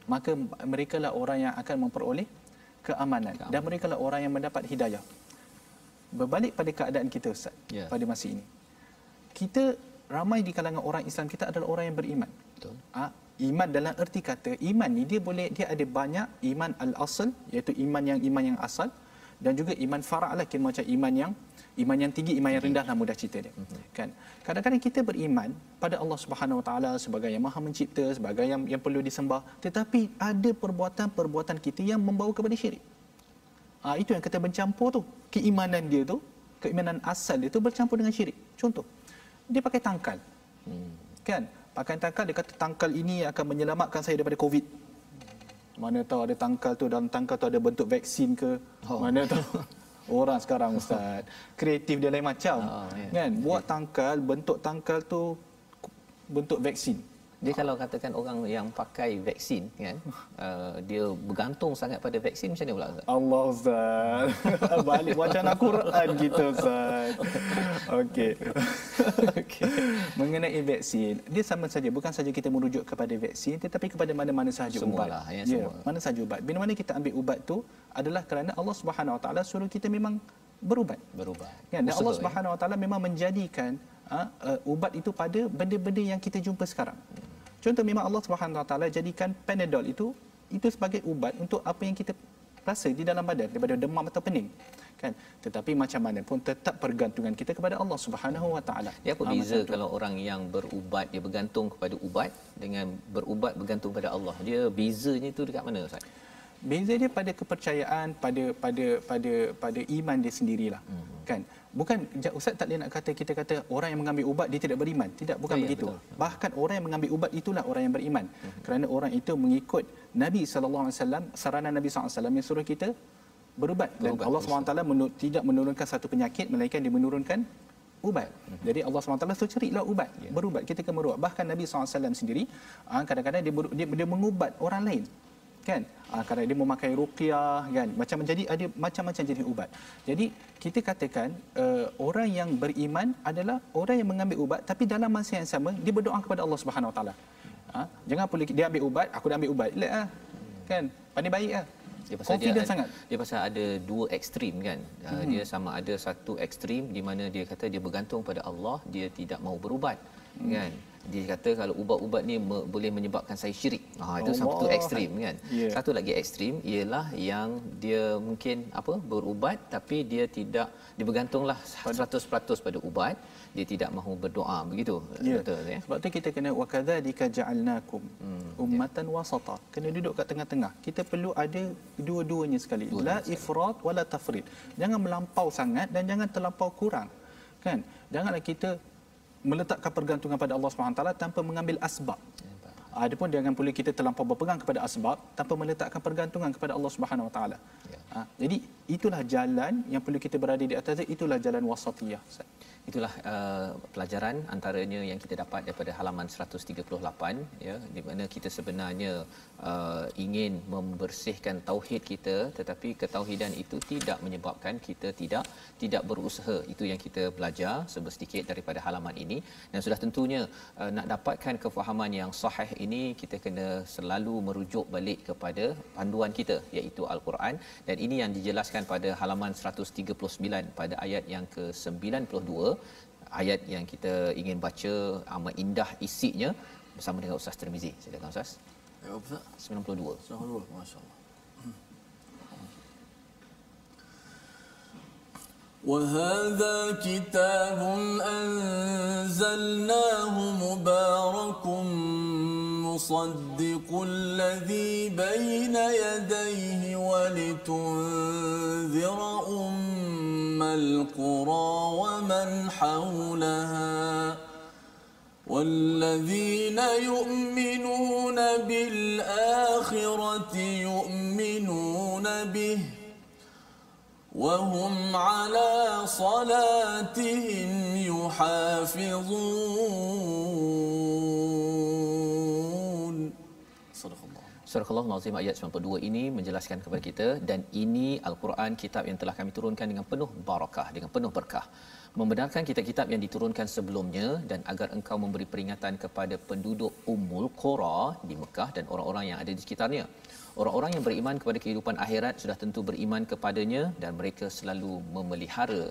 Maka merekalah orang yang akan memperoleh keamanan dan merekalah orang yang mendapat hidayah. Berbalik pada keadaan kita Ustaz, pada masa ini. Kita ramai di kalangan orang Islam kita adalah orang yang beriman. Betul. Iman dalam erti kata iman ni dia ada banyak iman al-asl, iaitu iman yang asal, dan juga iman fara' lah, kira macam iman yang tinggi, iman yang rendah lah, mudah cerita dia. Kan? Kadang-kadang kita beriman pada Allah Subhanahu Wa Taala sebagai yang Maha Mencipta, sebagai yang perlu disembah, tetapi ada perbuatan-perbuatan kita yang membawa kepada syirik. Itu yang kita bercampur tu. Keimanan dia tu, keimanan asal dia tu bercampur dengan syirik. Contoh, dia pakai tangkal. Kan? Pakai tangkal, dia kata tangkal ini akan menyelamatkan saya daripada COVID. Mana tahu ada tangkal tu, dalam tangkal tu ada bentuk vaksin ke? Mana tahu. Orang sekarang Ustaz, kreatif dia lain macam. Kan? Buat tangkal, bentuk tangkal tu bentuk vaksin. Dia kalau katakan orang yang pakai vaksin kan, dia bergantung sangat pada vaksin, macam mana pula Ustaz? Allah Ustaz. Balik wacana Quran kita Ustaz. Okey. Mengenai vaksin, dia sama saja, bukan saja kita merujuk kepada vaksin tetapi kepada mana-mana sahaja ubat. Semua. Mana sahaja ubat. Bila mana kita ambil ubat tu adalah kerana Allah Subhanahu Wa Taala suruh kita memang berubat. Kan? Dan Allah Subhanahu Wa Taala memang menjadikan ubat itu pada benda-benda yang kita jumpa sekarang. Contoh, memang Allah Subhanahu Wa Taala jadikan Panadol itu sebagai ubat untuk apa yang kita rasa di dalam badan, daripada demam atau pening. Kan? Tetapi macam mana pun tetap pergantungan kita kepada Allah Subhanahu Wa Taala. Ya, apa beza kalau orang yang berubat dia bergantung kepada ubat dengan berubat bergantung pada Allah? Dia bezanya tu dekat mana Ustaz? Beza dia pada kepercayaan, pada iman dia sendirilah. Kan? Bukan Ustaz tak boleh nak kata kita kata orang yang mengambil ubat dia tidak beriman. Tidak, bukan begitu. Betul. Bahkan orang yang mengambil ubat itulah orang yang beriman. Kerana orang itu mengikut Nabi sallallahu alaihi wasallam, saranan Nabi sallallahu alaihi wasallam yang suruh kita berubat. Dan Allah SWT tidak menurunkan satu penyakit melainkan dia menurunkan ubat. Jadi Allah SWT suruh carilah ubat. Berubat, kita kena berubat. Bahkan Nabi SAW sendiri kadang-kadang dia mengubat orang lain. Kan? Kadang dia memakai ruqyah, kan? Jadi ada macam-macam jenis ubat. Jadi kita katakan orang yang beriman adalah orang yang mengambil ubat tapi dalam masa yang sama dia berdoa kepada Allah Subhanahu Wa Taala. Jangan boleh dia ambil ubat, aku dah ambil ubat. Kan? Pandai baik ah. Confident sangat. Dia pasal ada dua ekstrim kan. Dia sama ada satu ekstrim di mana dia kata dia bergantung pada Allah, dia tidak mau berubat. Kan? Dia kata kalau ubat-ubat ni boleh menyebabkan saya syirik. Itu satu ekstrim kan. Satu lagi ekstrim ialah yang dia mungkin berubat tapi dia tidak, dia bergantunglah 100% pada ubat, dia tidak mahu berdoa, begitu. Betul ya. Sebab tu kita kena wa kadzalika ja'alnakum ummatan wasata. Kena duduk kat tengah-tengah. Kita perlu ada dua-duanya sekali. La ifrat wala tafrid. Jangan melampau sangat dan jangan terlampau kurang. Kan? Janganlah kita meletakkan pergantungan pada Allah SWT tanpa mengambil asbab. Adapun jangan pula kita terlampau berpegang kepada asbab tanpa meletakkan pergantungan kepada Allah Subhanahu Wa Taala. Jadi itulah jalan yang perlu kita berada di atas, itulah jalan wasatiyah. Itulah pelajaran antaranya yang kita dapat daripada halaman 138 ya, di mana kita sebenarnya ingin membersihkan tauhid kita, tetapi ketauhidan itu tidak menyebabkan kita tidak berusaha. Itu yang kita belajar sedikit daripada halaman ini. Dan sudah tentunya nak dapatkan kefahaman yang sahih ini, kita kena selalu merujuk balik kepada panduan kita iaitu Al-Quran, dan ini yang dijelaskan pada halaman 139 pada ayat yang ke-92, ayat yang kita ingin baca amat indah isinya bersama dengan Ustaz Tirmizi. Silakan Ustaz. Ayat apa Ustaz? 92. 92, masya-Allah. وهذا كتاب أنزلناه مبارك مصدق الذي بين يديه ولتنذر القرى ومن حولها والذين يؤمنون بالآخرة يؤمنون به وهم على صلاتهم يحافظون. Surah Al-Azim ayat 92 ini menjelaskan kepada kita, dan ini Al-Quran, kitab yang telah kami turunkan dengan penuh barakah, dengan penuh berkah, membenarkan kitab-kitab yang diturunkan sebelumnya, dan agar engkau memberi peringatan kepada penduduk Ummul Qura di Mekah dan orang-orang yang ada di sekitarnya. Orang-orang yang beriman kepada kehidupan akhirat sudah tentu beriman kepadanya, dan mereka selalu memelihara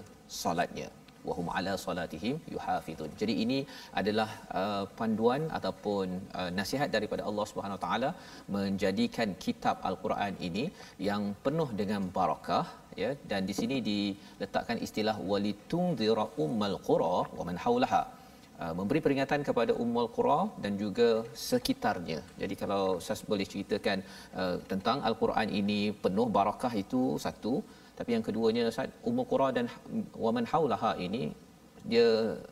solatnya. Wahum ala salatihim yuhafizun. Jadi ini adalah panduan ataupun nasihat daripada Allah Subhanahu Wa Taala menjadikan kitab Al-Quran ini yang penuh dengan barakah, ya, dan di sini diletakkan istilah walitunzira ummal qura wa man haulaha, memberi peringatan kepada Ummul Qura dan juga sekitarnya. Jadi kalau saya boleh ceritakan tentang Al-Quran ini penuh barakah itu satu, tapi yang keduanya Ustaz, Ummul Qura dan waman haulaha ini, dia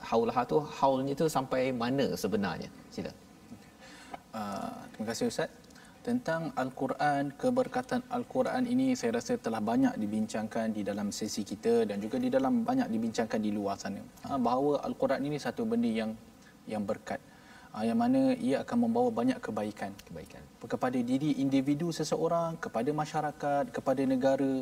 haulaha tu haulnya tu sampai mana sebenarnya? Sila. Terima kasih Ustaz. Tentang Al-Quran, keberkatan Al-Quran ini saya rasa telah banyak dibincangkan di dalam sesi kita dan juga di dalam banyak dibincangkan di luar sana. Bahawa Al-Quran ini satu benda yang berkat. Yang mana ia akan membawa banyak kebaikan kepada diri individu seseorang, kepada masyarakat, kepada negara,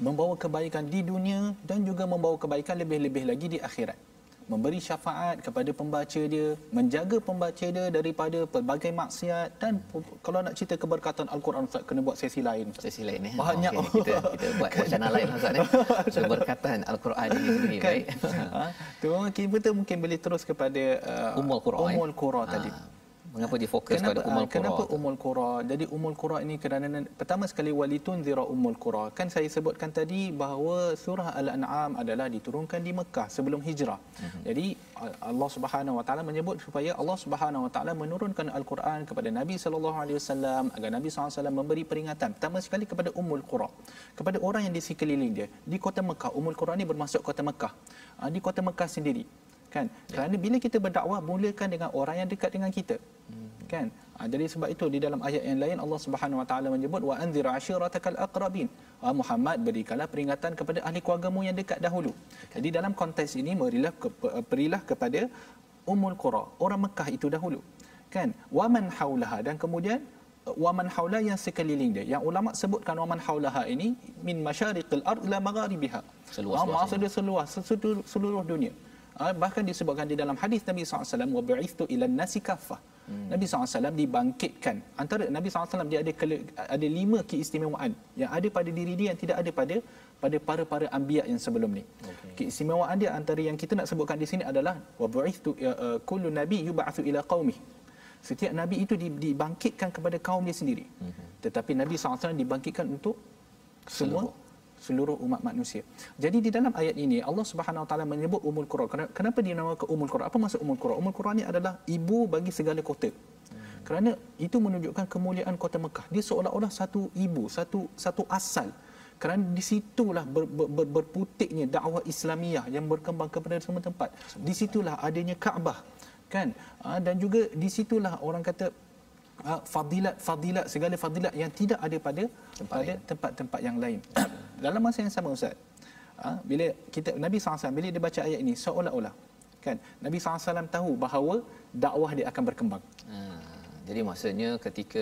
membawa kebaikan di dunia dan juga membawa kebaikan lebih-lebih lagi di akhirat. Memberi syafaat kepada pembaca dia, menjaga pembaca dia daripada pelbagai maksiat. Dan kalau nak cerita keberkatan Al-Quran, Ustaz, kena buat sesi lain. Sesi lain ni. Banyak. Okay, kita buat wacana lain Ustaz ni. Keberkatan Al-Quran ini sendiri, kan? baik. Tu mungkin boleh terus kepada Ummul Qura tadi. Mengapa dia fokus pada Ummul Qura? Kenapa Ummul Qura? Jadi Ummul Qura ini kerana pertama sekali walitunzira Ummul Qura. Kan saya sebutkan tadi bahawa surah Al-An'am adalah diturunkan di Mekah sebelum hijrah. Jadi Allah Subhanahu Wa Taala menyebut supaya Allah Subhanahu Wa Taala menurunkan Al-Quran kepada Nabi sallallahu alaihi wasallam agar Nabi sallallahu alaihi wasallam memberi peringatan pertama sekali kepada Ummul Qura, kepada orang yang di sekeliling dia di kota Mekah. Ummul Qura ni bermaksud kota Mekah. Di kota Mekah sendiri. Kan? Kerana bila kita berdakwah, mulakan dengan orang yang dekat dengan kita. Kan? Jadi sebab itu di dalam ayat yang lain Allah Subhanahu Wa Taala menyebut wa anzir ashiratakal aqrabin. Muhammad, berikanlah peringatan kepada ahli keluargamu yang dekat dahulu. Jadi dalam konteks ini berilah kepada Ummul Qura, orang Mekah itu dahulu. Kan? Wa man haulaha, dan kemudian waman haula yang sekeliling dia. Yang ulama sebutkan waman haulaha ini min masyariqil ard ila magharibiha. Maksudnya seluruh dunia. Bahkan disebutkan di dalam hadis Nabi SAW, wa bu'ithtu ila nasi kaffah. Nabi SAW dibangkitkan. Antara Nabi SAW dia ada 5 keistimewaan yang ada pada diri dia yang tidak ada pada para anbiya yang sebelum ni. Keistimewaan dia antara yang kita nak sebutkan di sini adalah wa bu'ithtu kullu nabi yub'atsu ila qaumih. Setiap nabi itu dibangkitkan kepada kaum dia sendiri. Tetapi Nabi SAW dibangkitkan untuk seluruh umat manusia. Jadi di dalam ayat ini Allah Subhanahu Wa Taala menyebut Ummul Qura. Kenapa dinamakan Ummul Qura? Apa maksud Ummul Qura? Ummul Qura ni adalah ibu bagi segala kota. Kerana itu menunjukkan kemuliaan kota Mekah. Dia seolah-olah satu ibu, satu asal. Kerana di situlah berputiknya dakwah Islamiyah yang berkembang kepada semua tempat. Di situlah adanya Kaabah, kan? Dan juga di situlah orang kata fadilat segala fadilat yang tidak ada pada tempat-tempat yang lain. Dalam masa yang sama Ustaz, bila Nabi SAW bila dia baca ayat ini, seolah-olah kan Nabi SAW tahu bahawa dakwah dia akan berkembang. Jadi maksudnya ketika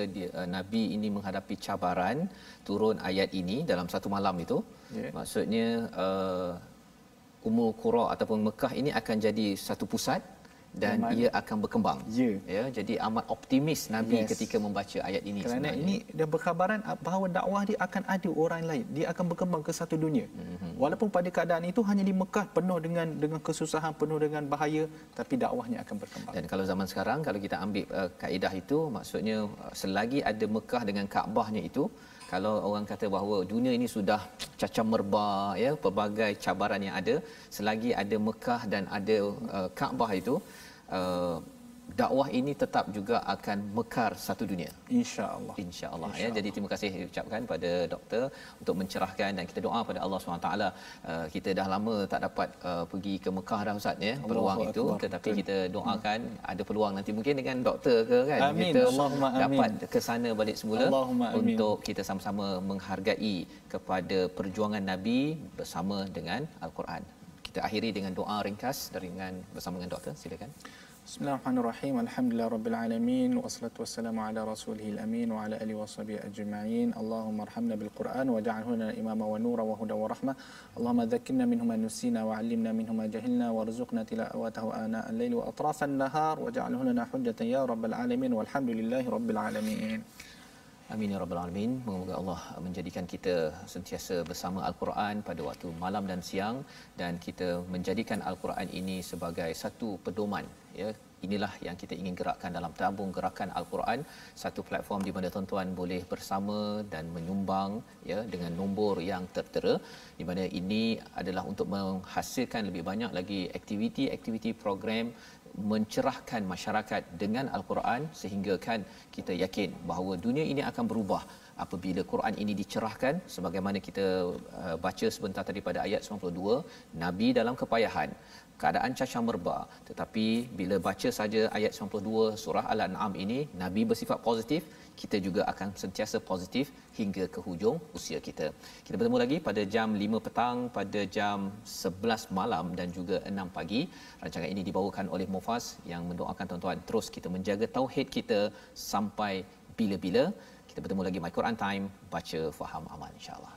Nabi ini menghadapi cabaran, turun ayat ini dalam satu malam itu, maksudnya Ummul Qura ataupun Mekah ini akan jadi satu pusat dan ia akan berkembang. Ya, jadi amat optimis Nabi ketika membaca ayat ini. Kerana sebenarnya ini dia berkhabaran bahawa dakwah dia akan ada orang lain, dia akan berkembang ke satu dunia. Walaupun pada keadaan itu hanya di Mekah penuh dengan kesusahan, penuh dengan bahaya, tapi dakwahnya akan berkembang. Dan kalau zaman sekarang kalau kita ambil kaedah itu, maksudnya selagi ada Mekah dengan Kaabahnya itu, Kalau orang kata bahawa dunia ini sudah cacam merbak ya, pelbagai cabaran yang ada, selagi ada Mekah dan ada Kaabah itu, dakwah ini tetap juga akan mekar satu dunia, insya-Allah. Insya-Allah ya. Jadi terima kasih ucapkan pada doktor untuk mencerahkan, dan kita doa pada Allah SWT. Kita dah lama tak dapat pergi ke Mekah dah Ustaz ya, peluang Allahu itu, Akbar. tetapi Betul. kita doakan ada peluang nanti mungkin dengan doktor ke kan, Amin. kita Allahumma amin. dapat ke sana balik semula Allahumma amin. untuk kita sama-sama menghargai kepada perjuangan Nabi bersama dengan Al-Quran. Kita akhiri dengan doa ringkas bersama dengan doktor, silakan. Bismillahirrahmanirrahim. Alhamdulillah alamin, wassalatu wassalamu ala rasulihil amin wa ala alihi washabihi ajma'in. Allahumma arhamna bil Quran waj'alhu lana imama wa nura wa huda wa rahmah. Allahumma dhakkirna minhu ma nusina wa 'allimna minhu ma jahilna warzuqna tilawatahu ana al-laili wa atrafan nahar waj'alhu lana hujjatan ya rabbal alamin walhamdulillahi rabbil alamin. Amin ya rabbal alamin. Moga Allah menjadikan kita sentiasa bersama Al-Quran pada waktu malam dan siang, dan kita menjadikan Al-Quran ini sebagai satu pedoman ya. Inilah yang kita ingin gerakkan dalam tabung gerakan Al-Quran, satu platform di mana tuan-tuan boleh bersama dan menyumbang ya dengan nombor yang tertera, di mana ini adalah untuk menghasilkan lebih banyak lagi aktiviti program mencerahkan masyarakat dengan Al-Quran, sehingga kan kita yakin bahawa dunia ini akan berubah apabila Quran ini dicerahkan. Sebagaimana kita baca sebentar tadi pada ayat 92, Nabi dalam kepayahan, keadaan cacam merbak, tetapi bila baca saja ayat 92 surah Al-An'am ini, Nabi bersifat positif, kita juga akan sentiasa positif hingga ke hujung usia kita. Kita bertemu lagi pada jam 5 petang, pada jam 11 malam dan juga 6 pagi. Rancangan ini dibawakan oleh Mufas yang mendoakan tuan-tuan terus kita menjaga tauhid kita sampai bila-bila. Kita bertemu lagi My Quran Time, baca, faham, amal, insya-Allah.